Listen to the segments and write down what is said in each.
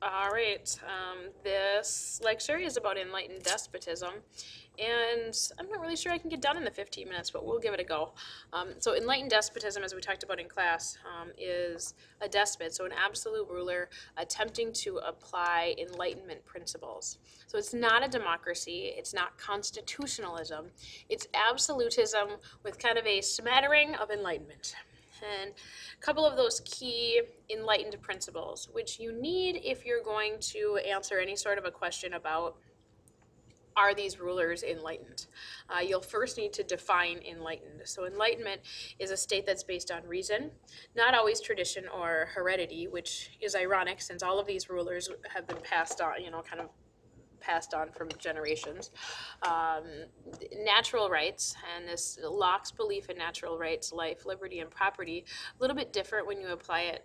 All right, this lecture is about enlightened despotism, and I'm not really sure I can get done in the 15 minutes, but we'll give it a go. So enlightened despotism, as we talked about in class, is a despot, so an absolute ruler attempting to apply Enlightenment principles. So it's not a democracy, it's not constitutionalism, it's absolutism with kind of a smattering of enlightenment. And a couple of those key enlightened principles, which you need if you're going to answer any sort of a question about, are these rulers enlightened? You'll first need to define enlightened. So enlightenment is a state that's based on reason, not always tradition or heredity, which is ironic since all of these rulers have been passed on, kind of passed on from generations. Natural rights, and this Locke's belief in natural rights, life, liberty, and property, a little bit different when you apply it,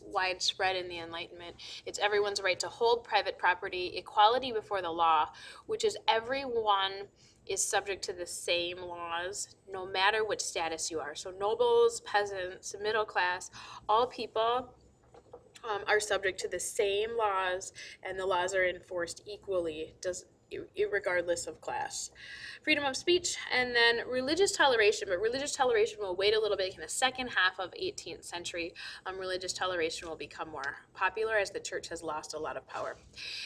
widespread in the Enlightenment. It's everyone's right to hold private property, equality before the law, which is everyone is subject to the same laws, no matter what status you are. So nobles, peasants, middle class, all people are subject to the same laws, and the laws are enforced equally, regardless of class. Freedom of speech, and then religious toleration, but religious toleration will wait a little bit. In the second half of 18th century, religious toleration will become more popular as the church has lost a lot of power.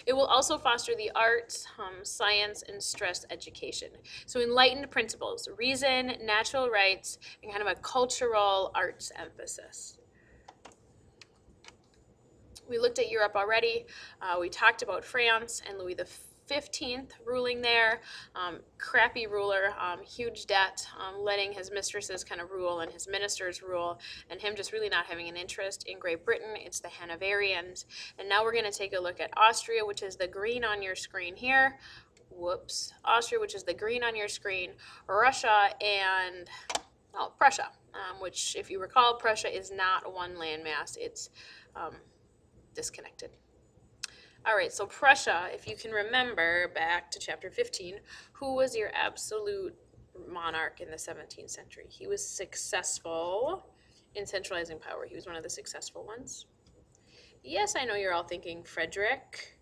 It will also foster the arts, science, and stress education. So enlightened principles, reason, natural rights, and kind of a cultural arts emphasis. We looked at Europe already. We talked about France and Louis XV ruling there. Crappy ruler, huge debt, letting his mistresses kind of rule and his ministers rule, and him just really not having an interest. In Great Britain, it's the Hanoverians. And now we're going to take a look at Austria, which is the green on your screen here. Austria, which is the green on your screen. Russia and Prussia, which, if you recall, Prussia is not one landmass. It's disconnected. All right, so Prussia, if you can remember back to chapter 15, who was your absolute monarch in the 17th century? He was successful in centralizing power. He was one of the successful ones. Yes, I know you're all thinking Frederick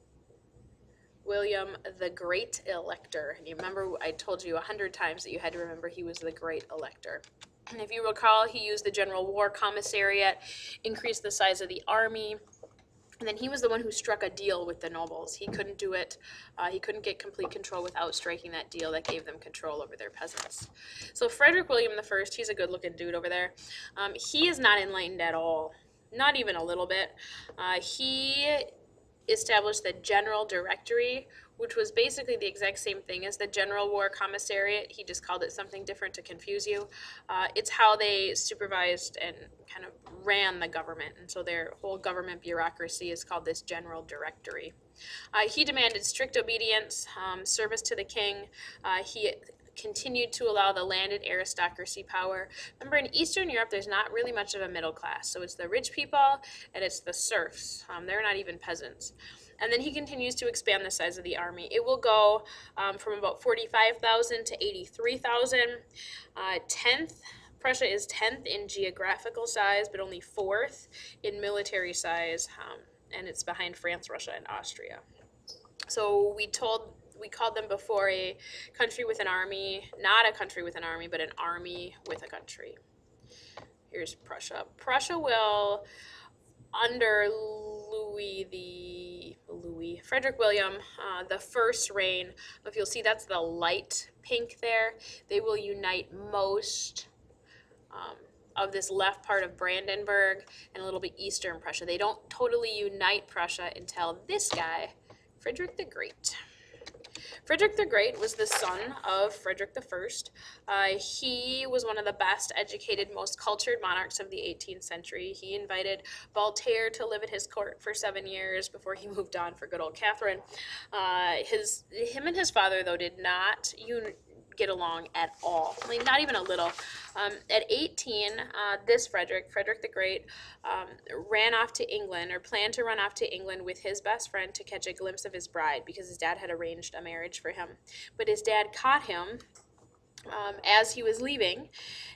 William the Great Elector. And you remember I told you 100 times that you had to remember he was the Great Elector. And if you recall, he used the General War Commissariat, increased the size of the army, and then he was the one who struck a deal with the nobles. He couldn't do it. He couldn't get complete control without striking that deal that gave them control over their peasants. So Frederick William I, he's a good-looking dude over there. He is not enlightened at all, not even a little bit. He established the General Directory, which was basically the exact same thing as the General War Commissariat. He just called it something different to confuse you. It's how they supervised and kind of ran the government, and so their whole government bureaucracy is called this General Directory. He demanded strict obedience, service to the king. He continued to allow the landed aristocracy power. Remember, in Eastern Europe, there's not really much of a middle class. So it's the rich people and it's the serfs. They're not even peasants. And then he continues to expand the size of the army. It will go from about 45,000 to 83,000. Prussia is 10th in geographical size, but only 4th in military size. And it's behind France, Russia, and Austria. So we called them before a country with an army, not a country with an army, but an army with a country. Here's Prussia. Prussia will, under Frederick William, the first reign, if you'll see that's the light pink there, they will unite most of this left part of Brandenburg and a little bit Eastern Prussia. They don't totally unite Prussia until this guy, Frederick the Great. Frederick the Great was the son of Frederick I. He was one of the best educated, most cultured monarchs of the 18th century. He invited Voltaire to live at his court for 7 years before he moved on for good old Catherine. Him and his father, though, did not get along at all. I mean, not even a little. At 18, this Frederick the Great, ran off to England, or planned to run off to England with his best friend to catch a glimpse of his bride, because his dad had arranged a marriage for him. But his dad caught him as he was leaving,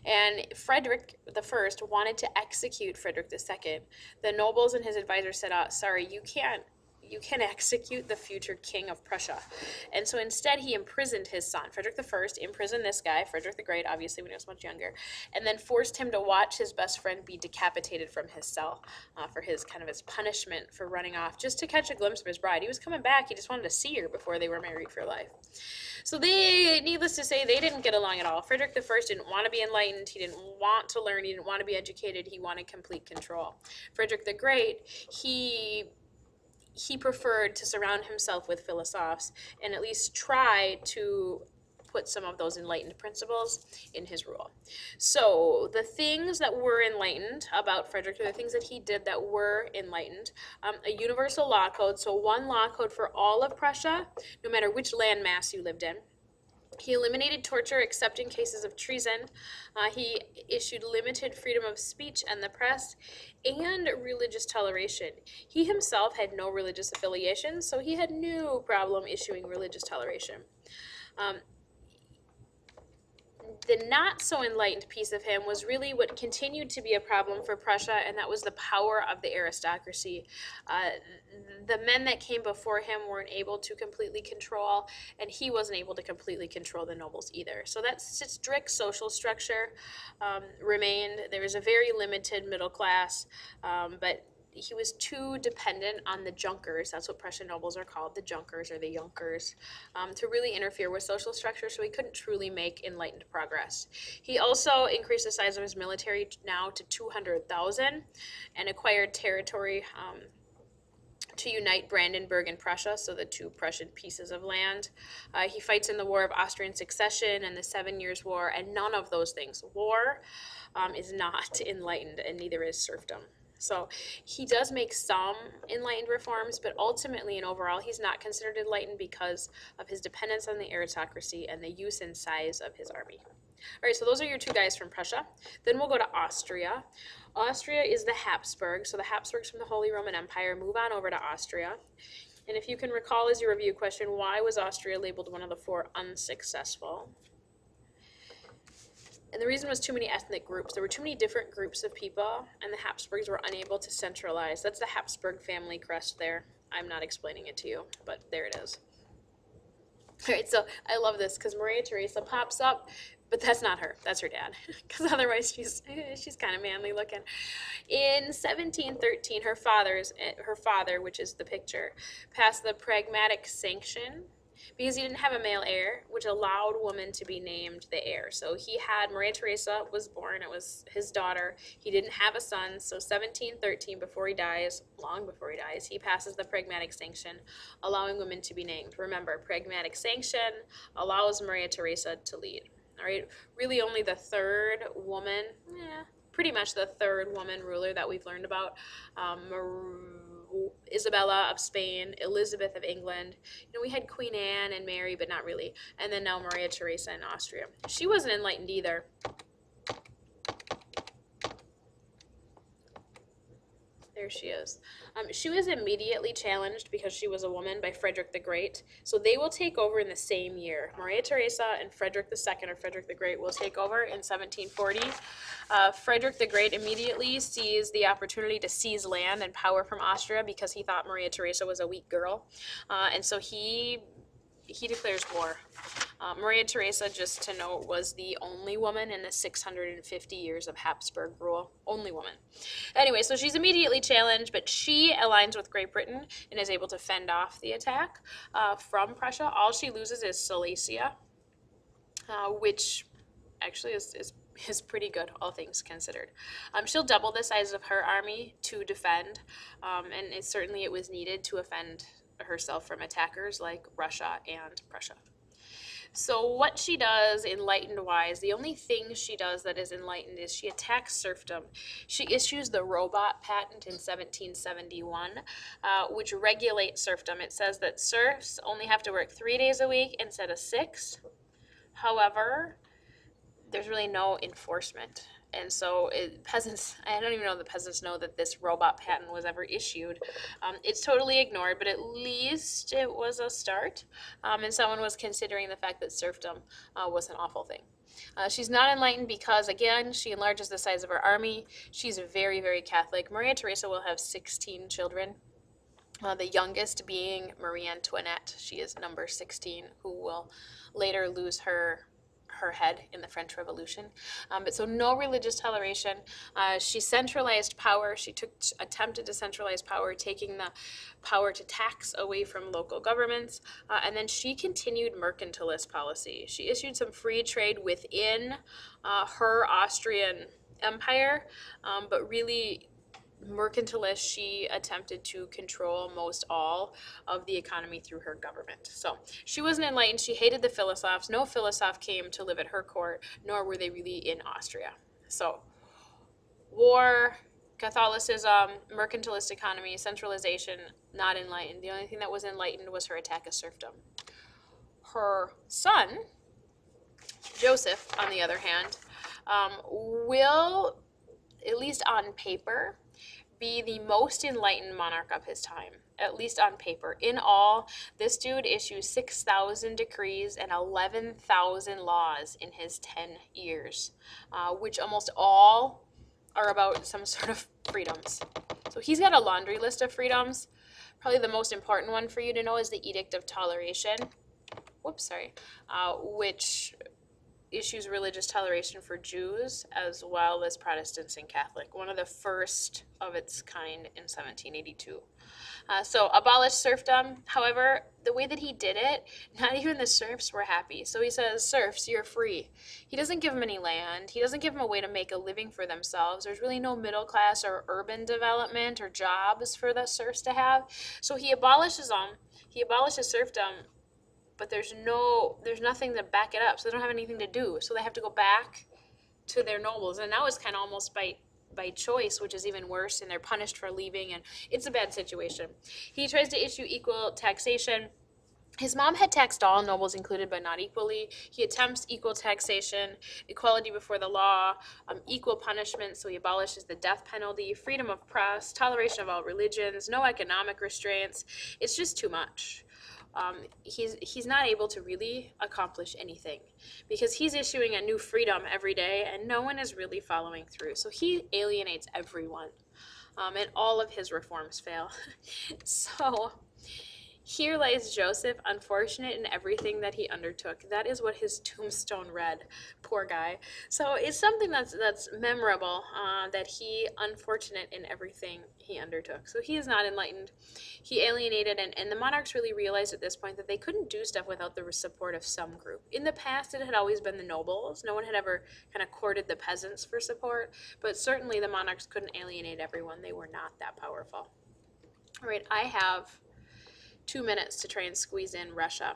and Frederick I wanted to execute Frederick II. The nobles and his advisors said, sorry, you can't you can execute the future king of Prussia. And so instead he imprisoned his son. Frederick I imprisoned this guy, Frederick the Great, obviously when he was much younger, and then forced him to watch his best friend be decapitated from his cell for his punishment for running off, just to catch a glimpse of his bride. He was coming back, he just wanted to see her before they were married for life. So they, needless to say, they didn't get along at all. Frederick I didn't want to be enlightened, he didn't want to learn, he didn't want to be educated, he wanted complete control. Frederick the Great, he preferred to surround himself with philosophers and at least try to put some of those enlightened principles in his rule. So the things that were enlightened about Frederick, the things that he did that were enlightened, a universal law code, so one law code for all of Prussia, no matter which landmass you lived in. He eliminated torture except in cases of treason. He issued limited freedom of speech and the press and religious toleration. He himself had no religious affiliation, so he had no problem issuing religious toleration. The not so enlightened piece of him was really what continued to be a problem for Prussia, and that was the power of the aristocracy. The men that came before him weren't able to completely control, and he wasn't able to completely control the nobles either. So that strict social structure remained. There was a very limited middle class, but he was too dependent on the Junkers, that's what Prussian nobles are called, the Junkers or the Junkers, to really interfere with social structure, so he couldn't truly make enlightened progress. He also increased the size of his military now to 200,000 and acquired territory to unite Brandenburg and Prussia, so the two Prussian pieces of land. He fights in the War of Austrian Succession and the 7 Years' War, and none of those things. War is not enlightened, and neither is serfdom. So he does make some enlightened reforms, but ultimately and overall he's not considered enlightened because of his dependence on the aristocracy and the use and size of his army. All right, so those are your two guys from Prussia. Then we'll go to Austria. Austria is the Habsburgs. So the Habsburgs from the Holy Roman Empire move on over to Austria. And if you can recall as your review question, why was Austria labeled one of the 4 unsuccessful? And the reason was too many ethnic groups. There were too many different groups of people, and the Habsburgs were unable to centralize. That's the Habsburg family crest there. I'm not explaining it to you, but there it is. All right, so I love this because Maria Theresa pops up, but that's not her. That's her dad, because otherwise she's kind of manly looking. In 1713, her father, which is the picture, passed the Pragmatic Sanction, because he didn't have a male heir, which allowed women to be named the heir. So he had, Maria Theresa was born, it was his daughter. He didn't have a son, so 1713, long before he dies, he passes the Pragmatic Sanction, allowing women to be named. Remember, Pragmatic Sanction allows Maria Theresa to lead. All right, really only the third woman, pretty much the third woman ruler that we've learned about. Isabella of Spain, Elizabeth of England. We had Queen Anne and Mary, but not really. And then now Maria Theresa in Austria. She wasn't enlightened either. There she is. She was immediately challenged because she was a woman by Frederick the Great. So they will take over in the same year. Maria Theresa and Frederick II, or Frederick the Great, will take over in 1740. Frederick the Great immediately sees the opportunity to seize land and power from Austria because he thought Maria Theresa was a weak girl. And so he declares war. Maria Theresa, just to note, was the only woman in the 650 years of Habsburg rule. Only woman. Anyway, so she's immediately challenged, but she aligns with Great Britain and is able to fend off the attack from Prussia. All she loses is Silesia, which actually is pretty good, all things considered. She'll double the size of her army to defend, and it was needed to offend herself from attackers like Russia and Prussia. So what she does enlightened-wise, the only thing she does that is enlightened is she attacks serfdom. She issues the robot patent in 1771, which regulates serfdom. It says that serfs only have to work 3 days a week instead of 6. However, there's really no enforcement. And so peasants, I don't even know the peasants know that this robot patent was ever issued. It's totally ignored, but at least it was a start. And someone was considering the fact that serfdom was an awful thing. She's not enlightened because, again, she enlarges the size of her army. She's very, very Catholic. Maria Theresa will have 16 children. The youngest being Marie Antoinette. She is number 16, who will later lose her head in the French Revolution. But so no religious toleration. She centralized power. She attempted to centralize power, taking the power to tax away from local governments. And then she continued mercantilist policy. She issued some free trade within her Austrian empire, but really mercantilist, she attempted to control most all of the economy through her government. So she wasn't enlightened. She hated the philosophes. No philosoph came to live at her court, nor were they really in Austria. So war, Catholicism, mercantilist economy, centralization, not enlightened. The only thing that was enlightened was her attack of serfdom. Her son, Joseph, on the other hand, will, at least on paper, be the most enlightened monarch of his time, at least on paper. In all, this dude issues 6,000 decrees and 11,000 laws in his 10 years, which almost all are about some sort of freedoms. So he's got a laundry list of freedoms. Probably the most important one for you to know is the Edict of Toleration, which issues religious toleration for Jews as well as Protestants and Catholic. One of the first of its kind in 1782. So abolish serfdom. However, the way that he did it, not even the serfs were happy. So he says, serfs, you're free. He doesn't give them any land. He doesn't give them a way to make a living for themselves. There's really no middle class or urban development or jobs for the serfs to have. So he abolishes them. He abolishes serfdom, but there's nothing to back it up, so they don't have anything to do. So they have to go back to their nobles, and now it's kind of almost by choice, which is even worse, and they're punished for leaving, and it's a bad situation. He tries to issue equal taxation. His mom had taxed all, nobles included, but not equally. He attempts equal taxation, equality before the law, equal punishment, so he abolishes the death penalty, freedom of press, toleration of all religions, no economic restraints. It's just too much. He's not able to really accomplish anything because he's issuing a new freedom every day and no one is really following through. So he alienates everyone, and all of his reforms fail. So here lies Joseph, unfortunate in everything that he undertook. That is what his tombstone read. Poor guy. So it's something that's memorable, that he, unfortunate in everything he undertook. So he is not enlightened. He alienated, and the monarchs really realized at this point that they couldn't do stuff without the support of some group. In the past, it had always been the nobles. No one had ever kind of courted the peasants for support, but certainly the monarchs couldn't alienate everyone. They were not that powerful. All right, I have 2 minutes to try and squeeze in Russia.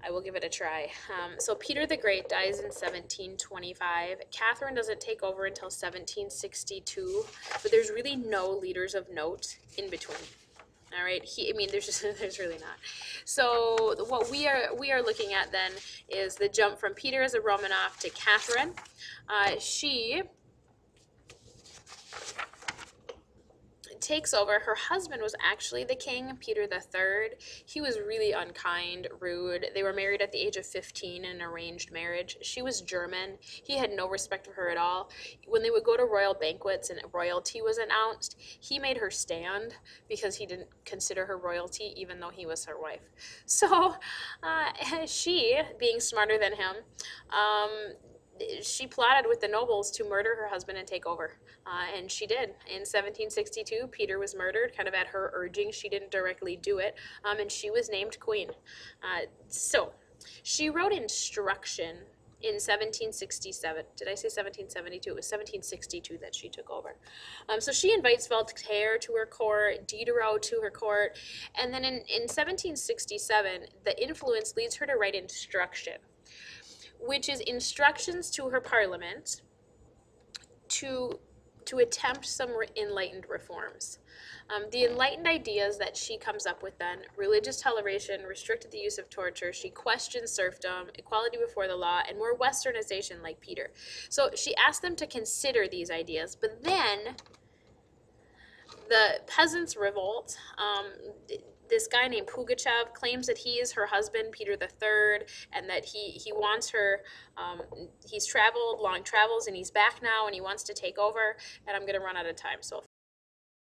I will give it a try. So Peter the Great dies in 1725. Catherine doesn't take over until 1762, but there's really no leaders of note in between. All right, there's really not. So what we are looking at then is the jump from Peter as a Romanov to Catherine. She takes over. Her husband was actually the king, Peter III. He was really unkind, rude. They were married at the age of 15 in an arranged marriage. She was German. He had no respect for her at all. When they would go to royal banquets and royalty was announced, he made her stand because he didn't consider her royalty, even though he was her wife. So she, being smarter than him, she plotted with the nobles to murder her husband and take over. And she did. In 1762, Peter was murdered, kind of at her urging. She didn't directly do it. And she was named queen. So she wrote instruction in 1767. Did I say 1772? It was 1762 that she took over. So she invites Voltaire to her court, Diderot to her court. And then in 1767, the influence leads her to write instruction, which is instructions to her parliament to attempt some enlightened reforms. The enlightened ideas that she comes up with then: religious toleration, restricted the use of torture, she questions serfdom, equality before the law, and more westernization like Peter. So she asked them to consider these ideas, but then the peasants revolt. This guy named Pugachev claims that he is her husband, Peter III, and that he wants her. He's traveled long travels and he's back now and he wants to take over. And I'm going to run out of time, so